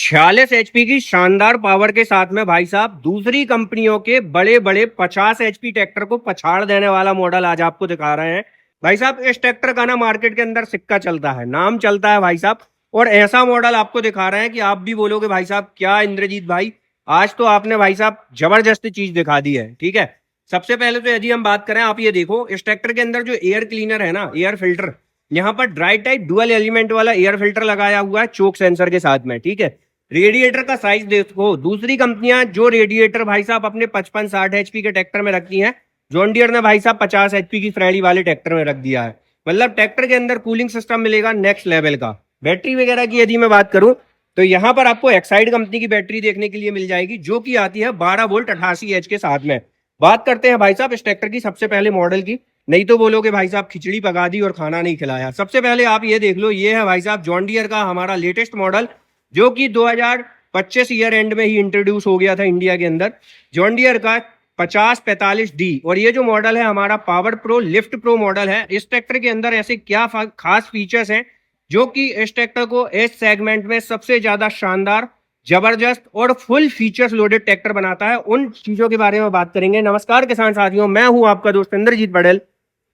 46 HP की शानदार power के साथ में भाई साहब दूसरी कंपनियों के बड़े बड़े 50 HP ट्रैक्टर को पछाड़ देने वाला मॉडल आज आपको दिखा रहे हैं। भाई साहब इस ट्रैक्टर का ना मार्केट के अंदर सिक्का चलता है, नाम चलता है भाई साहब। और ऐसा मॉडल आपको दिखा रहे हैं कि आप भी बोलोगे भाई साहब क्या इंद्रजीत भाई, आज तो आपने भाई साहब जबरदस्त चीज दिखा दी है। ठीक है, सबसे पहले तो यदि हम बात करें, आप ये देखो इस ट्रैक्टर के अंदर जो एयर क्लीनर है ना, एयर फिल्टर, यहाँ पर ड्राई टाइप डुअल एलिमेंट वाला एयर फिल्टर लगाया हुआ है चोक सेंसर के साथ में। ठीक है, रेडिएटर का साइज देखो, दूसरी कंपनियां जो रेडिएटर भाई साहब अपने 55-60 HP के ट्रैक्टर में रखती हैं, जॉन डियर ने भाई साहब 50 HP की फ्रेडी वाले ट्रैक्टर में रख दिया है। मतलब ट्रैक्टर के अंदर कूलिंग सिस्टम मिलेगा नेक्स्ट लेवल का। बैटरी वगैरह की यदि मैं बात करूं तो यहाँ पर आपको एक्साइड कंपनी की बैटरी देखने के लिए मिल जाएगी, जो कि आती है 12 वोल्ट 88 H के साथ में। बात करते हैं भाई साहब इस ट्रैक्टर की सबसे पहले मॉडल की, नहीं तो बोलोगे भाई साहब खिचड़ी पका दी और खाना नहीं खिलाया। सबसे पहले आप ये देख लो, ये है भाई साहब जॉन डियर का हमारा लेटेस्ट मॉडल, जो कि 2025 ईयर एंड में ही इंट्रोड्यूस हो गया था इंडिया के अंदर, जॉन डियर का 5045D। और ये जो मॉडल है हमारा power pro lift pro model है। इस ट्रैक्टर के अंदर ऐसे क्या खास फीचर्स हैं जो कि इस ट्रैक्टर को इस सेगमेंट में सबसे ज्यादा शानदार, जबरदस्त और फुल फीचर्स लोडेड ट्रैक्टर बनाता है, उन चीजों के बारे में बात करेंगे। नमस्कार किसान साथियों, मैं हूं आपका दोस्त इंद्रजीत पटेल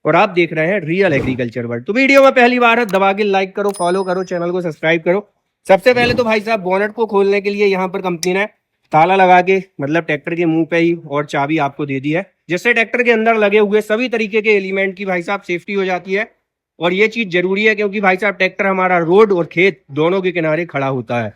और आप देख रहे हैं रियल एग्रीकल्चर वर्ल्ड। तो वीडियो में पहली बार है दबा के लाइक करो, फॉलो करो, चैनल को सब्सक्राइब करो। सबसे पहले तो भाई साहब बोनट को खोलने के लिए यहाँ पर कंपनी ने ताला लगा के, मतलब ट्रैक्टर के मुंह पे ही, और चाबी आपको दे दी है, जिससे ट्रैक्टर के अंदर लगे हुए सभी तरीके के एलिमेंट की भाई साहब सेफ्टी हो जाती है। और ये चीज जरूरी है क्योंकि भाई साहब ट्रैक्टर हमारा रोड और खेत दोनों के किनारे खड़ा होता है।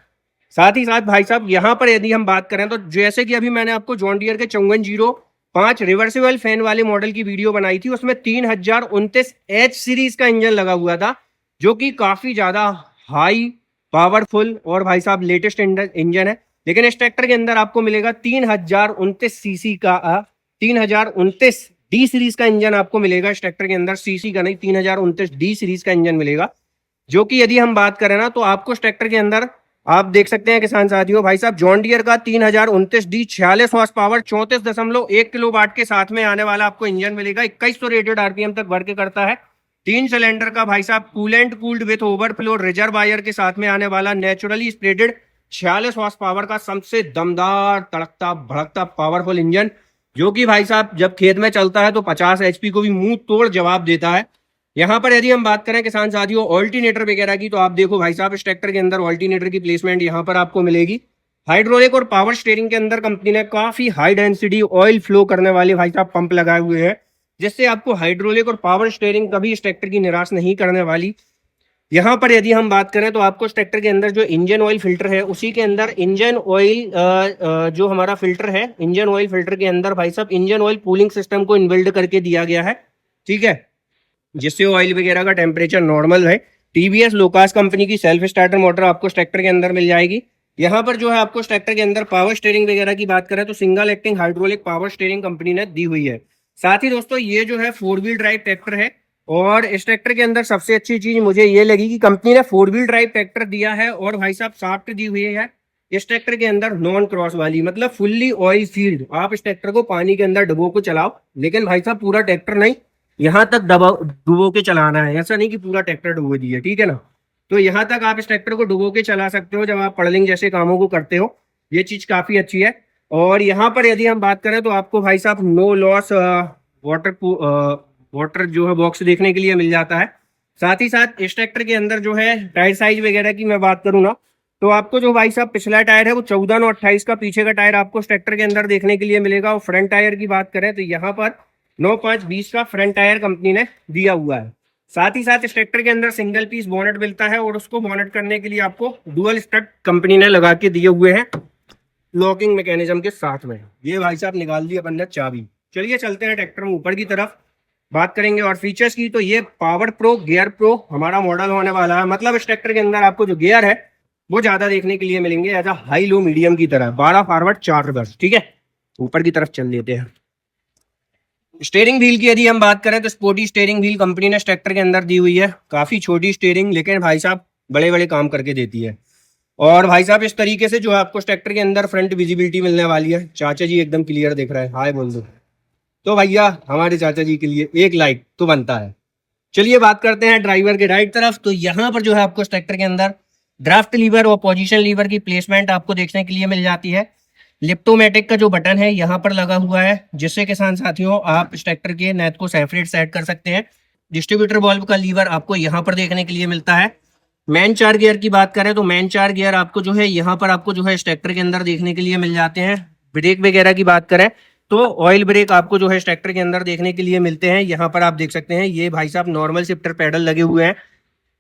साथ ही साथ भाई साहब यहाँ पर यदि हम बात करें तो जैसे कि अभी मैंने आपको जॉन डियर के 5405 रिवर्सिबल फैन वाले मॉडल की वीडियो बनाई थी, उसमें 3029H सीरीज का इंजन लगा हुआ था, जो कि काफी ज्यादा हाई पावरफुल और भाई साहब लेटेस्ट इंजन है। लेकिन इस ट्रैक्टर के अंदर आपको मिलेगा 3029 का 3029D सीरीज का इंजन आपको मिलेगा इस ट्रैक्टर के अंदर, सीसी का नहीं, 3029D सीरीज का इंजन मिलेगा। जो कि यदि हम बात करें ना तो आपको इस ट्रैक्टर के अंदर आप देख सकते हैं किसान साथियों, भाई साहब जॉन डियर का 3029D 46 हॉर्स पावर 34.1 किलोवाट के साथ में आने वाला आपको इंजन मिलेगा। 2100 रेटेड आरपीएम तक वर्क करता है। 3 सिलेंडर का भाई साहब coolant cooled with overflow reservoir के साथ में आने वाला नेचुरली स्प्रेडेड 46 हॉर्स पावर का सबसे दमदार, तड़कता भड़कता पावरफुल इंजन, जो कि भाई साहब जब खेत में चलता है तो 50 HP को भी मुंह तोड़ जवाब देता है। यहाँ पर यदि हम बात करें किसान साथियों ऑल्टरनेटर वगैरह की, तो आप देखो भाई साहब इस ट्रैक्टर के अंदर ऑल्टरनेटर की प्लेसमेंट यहाँ पर आपको मिलेगी। हाइड्रोलिक और पावर स्टीयरिंग के अंदर कंपनी ने काफी हाई डेंसिटी ऑयल फ्लो करने वाले भाई साहब पंप लगाए हुए हैं, जिससे आपको हाइड्रोलिक और पावर स्टीयरिंग कभी इस ट्रैक्टर की निराश नहीं करने वाली। यहाँ पर यदि हम बात करें तो आपको इस ट्रैक्टर के अंदर जो इंजन ऑयल फिल्टर है, उसी के अंदर इंजन ऑयल जो हमारा फिल्टर है, इंजन ऑयल फिल्टर के अंदर भाई साहब इंजन ऑयल कूलिंग सिस्टम को इनबिल्ड करके दिया गया है। ठीक है, जिससे ऑयल वगैरह का टेम्परेचर नॉर्मल है। टीवीएस लोकास कंपनी की सेल्फ स्टार्टर मोटर आपको ट्रैक्टर के अंदर मिल जाएगी। यहाँ पर जो है आपको ट्रैक्टर के अंदर पावर स्टीयरिंग वगैरह की बात करें तो single acting hydraulic power steering company ने दी हुई है। साथ ही दोस्तों ये जो है 4 व्हील ड्राइव ट्रैक्टर है, और इस ट्रैक्टर के अंदर सबसे अच्छी चीज मुझे ये लगी कि कंपनी ने 4 व्हील ड्राइव ट्रैक्टर दिया है, और भाई साहब शाफ्ट दी हुई है इस ट्रैक्टर के अंदर नॉन क्रॉस वाली, मतलब फुल्ली ऑयल फील्ड। आप इस ट्रैक्टर को पानी के अंदर डुबो को चलाओ, लेकिन भाई साहब पूरा ट्रैक्टर नहीं, यहाँ तक डुबो के चलाना है, ऐसा नहीं कि पूरा ट्रैक्टर डुबो दिए। ठीक है ना, तो यहाँ तक आप इस ट्रैक्टर को डुबो के चला सकते हो जब आप पड़लिंग जैसे कामों को करते हो। ये चीज काफी अच्छी है। और यहाँ पर यदि हम बात करें तो आपको भाई साहब नो लॉस वाटर जो है बॉक्स देखने के लिए मिल जाता है। साथ ही साथ इस ट्रैक्टर के अंदर जो है टायर साइज वगैरह की मैं बात करूँ ना, तो आपको जो भाई साहब पिछला टायर है वो 14/9/28 का, पीछे का टायर आपको इस ट्रैक्टर के अंदर देखने के लिए मिलेगा। और फ्रंट टायर की बात करें तो यहाँ पर 9/5/20 का फ्रंट टायर कंपनी ने दिया हुआ है। साथ ही साथ इस ट्रैक्टर के अंदर सिंगल पीस बोनट मिलता है, और उसको बोनट करने के लिए आपको डुअल स्टड कंपनी ने लगा के दिए हुए हैं लॉकिंग मैकेनिज्म के साथ में। ये भाई साहब निकाल दी अपन ने चाबी। चलिए चलते हैं ट्रैक्टर में ऊपर की तरफ, बात करेंगे और फीचर्स की। तो ये पावर प्रो गियर प्रो हमारा मॉडल होने वाला है, मतलब इस ट्रैक्टर के अंदर आपको जो गियर है वो ज्यादा देखने के लिए मिलेंगे, एज हाई लो मीडियम की तरह, 12 फॉरवर्ड 4 रिवर्स। ठीक है, ऊपर की तरफ चल लेते हैं। स्टीयरिंग व्हील की यदि हम बात करें तो स्पोर्टी स्टीयरिंग व्हील कंपनी ने ट्रैक्टर के अंदर दी हुई है। काफी छोटी स्टीयरिंग, लेकिन भाई साहब बड़े बड़े काम करके देती है। और भाई साहब इस तरीके से जो है आपको ट्रैक्टर के अंदर फ्रंट विजिबिलिटी मिलने वाली है। चाचा जी एकदम क्लियर दिख रहा है, हाय बोल दो तो भैया हमारे चाचा जी के लिए एक लाइक तो बनता है। चलिए बात करते हैं ड्राइवर के राइट तरफ। तो यहाँ पर जो है आपको ट्रैक्टर के अंदर ड्राफ्ट लीवर और पोजीशन लीवर की प्लेसमेंट आपको देखने के लिए मिल जाती है। लिप्टोमेटिक का जो बटन है यहाँ पर लगा हुआ है, जिससे किसान साथियों आप इस ट्रैक्टर के नेट को सेपरेट सेट कर सकते हैं। डिस्ट्रीब्यूटर वाल्व का लीवर आपको यहाँ पर देखने के लिए मिलता है। मैन 4 गियर की बात करें तो मैन 4 गियर आपको जो है यहाँ पर आपको जो है इस ट्रैक्टर के अंदर देखने के लिए मिल जाते हैं। ब्रेक वगैरह की बात करें तो ऑयल ब्रेक आपको जो है इस ट्रैक्टर के अंदर देखने के लिए मिलते हैं। यहाँ पर आप देख सकते हैं ये भाई साहब नॉर्मल शिफ्टर पैडल लगे हुए हैं।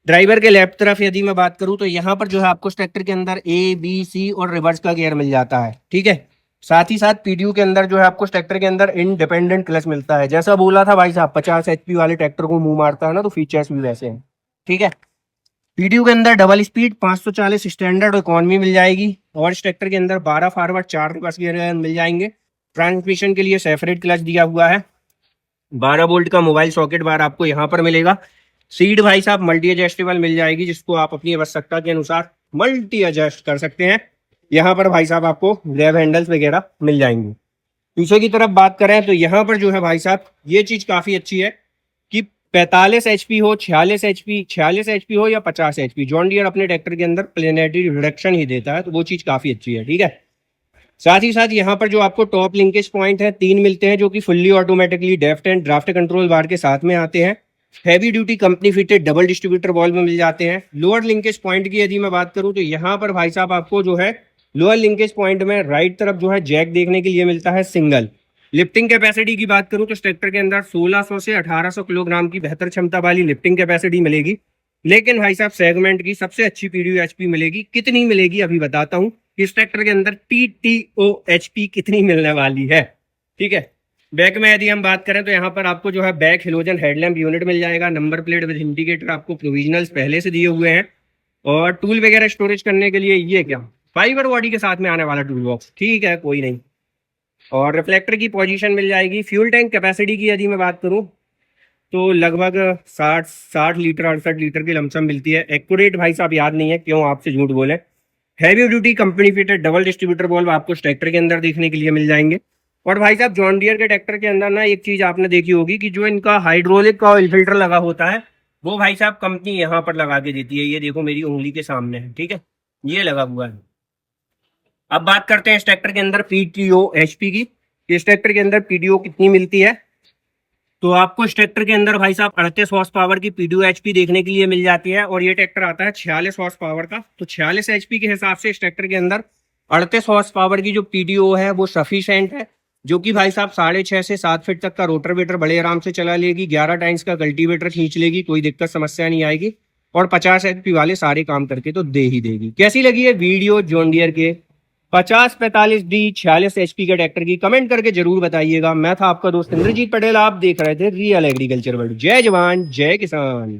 ड्राइवर के लेफ्ट तरफ यदि मैं बात करूं तो यहाँ पर जो है आपको ट्रैक्टर के अंदर ए बी सी और रिवर्स का गियर मिल जाता है, ठीक है। साथ ही साथ पीडीयू के अंदर जो है आपको ट्रैक्टर के अंदर इंडिपेंडेंट क्लच मिलता है। जैसा बोला था भाई साहब 50 HP वाले ट्रैक्टर को मुंह मारता है ना, तो फीचर्स भी वैसे हैं, ठीक है। पीडीयू के अंदर डबल स्पीड 540 स्टैंडर्ड इकोनॉमी मिल जाएगी और इस ट्रैक्टर के अंदर 12 फॉरवर्ड 4 रिवर्स गियर मिल जाएंगे। ट्रांसमिशन के लिए सेपरेट क्लच दिया हुआ है। 12 वोल्ट का मोबाइल सॉकेट बार आपको यहाँ पर मिलेगा। सीट भाई साहब मल्टी एडजस्टेबल मिल जाएगी, जिसको आप अपनी आवश्यकता के अनुसार मल्टी एडजस्ट कर सकते हैं। यहाँ पर भाई साहब आपको ग्रैब हैंडल्स वगैरह मिल जाएंगे। पीछे की तरफ बात करें तो यहाँ पर जो है भाई साहब ये चीज काफी अच्छी है कि 45 HP हो, 46 HP हो या 50 HP, जॉन डियर अपने ट्रैक्टर के अंदर प्लेनेटरी रिडक्शन ही देता है, तो वो चीज काफी अच्छी है, ठीक है। साथ ही साथ यहाँ पर जो आपको टॉप लिंकेज पॉइंट है 3 मिलते हैं, जो कि fully automatically deft and draft control bar के साथ में आते हैं। Heavy duty company fitted double distributor valve में मिल जाते हैं। लोअर लिंकेज पॉइंट की यदि मैं बात करूं तो यहाँ पर भाई साहब आपको जो है लोअर लिंकेज पॉइंट में राइट तरफ जो है जैक देखने के लिए मिलता है सिंगल। लिफ्टिंग कैपेसिटी की बात करूं तो ट्रैक्टर के अंदर 1600 से 1800 किलोग्राम की बेहतर क्षमता वाली लिफ्टिंग कैपेसिटी मिलेगी। लेकिन भाई साहब सेगमेंट की सबसे अच्छी पीडीयू एचपी मिलेगी। कितनी मिलेगी अभी बताता हूँ। इस ट्रैक्टर के अंदर TTO HP कितनी मिलने वाली है, ठीक है। बैक में यदि हम बात करें तो यहाँ पर आपको जो है बैक हेलोजन हेडलैम्प यूनिट मिल जाएगा। नंबर प्लेट विद इंडिकेटर आपको प्रोविजनल्स पहले से दिए हुए हैं। और टूल वगैरह स्टोरेज करने के लिए ये क्या फाइबर बॉडी के साथ में आने वाला टूल बॉक्स, ठीक है, कोई नहीं। और रिफ्लेक्टर की पोजीशन मिल जाएगी। फ्यूल टैंक कैपेसिटी की यदि मैं बात करूँ तो लगभग 60 लीटर 68 लीटर की लमसम मिलती है। एक्यूरेट भाई साहब याद नहीं है, क्यों आपसे झूठ बोले। Heavy duty company fitted double distributor valve आपको ट्रैक्टर के अंदर देखने के लिए मिल जाएंगे। और भाई साहब जॉन डियर के ट्रैक्टर के अंदर ना एक चीज आपने देखी होगी कि जो इनका हाइड्रोलिक का ऑयल फिल्टर लगा होता है वो भाई साहब कंपनी यहाँ पर लगा के देती है। ये देखो मेरी उंगली के सामने है, ठीक है, ये लगा हुआ है। अब बात करते हैं इस ट्रैक्टर के अंदर PTO HP की। इस ट्रैक्टर के अंदर PTO कितनी मिलती है तो आपको इस ट्रैक्टर के अंदर भाई साहब 38 हॉर्स पावर की PTO HP देखने के लिए मिल जाती है। और ये ट्रैक्टर आता है 46 हॉर्स पावर का, तो 46 HP के हिसाब से इस ट्रैक्टर के अंदर 38 हॉर्स पावर की जो PTO है वो सफिशिएंट है, जो कि भाई साहब 6.5 से 7 फीट तक का रोटरवेटर बड़े आराम से चला लेगी। 11 टाइम्स का कल्टीवेटर खींच लेगी, कोई दिक्कत समस्या नहीं आएगी। और 50 HP वाले सारे काम करके तो दे ही देगी। कैसी लगी है वीडियो जॉन डियर के 5045D 46 HP के ट्रैक्टर की, कमेंट करके जरूर बताइएगा। मैं था आपका दोस्त इंद्रजीत पटेल, आप देख रहे थे रियल एग्रीकल्चर वर्ल्ड। जय जवान जय किसान।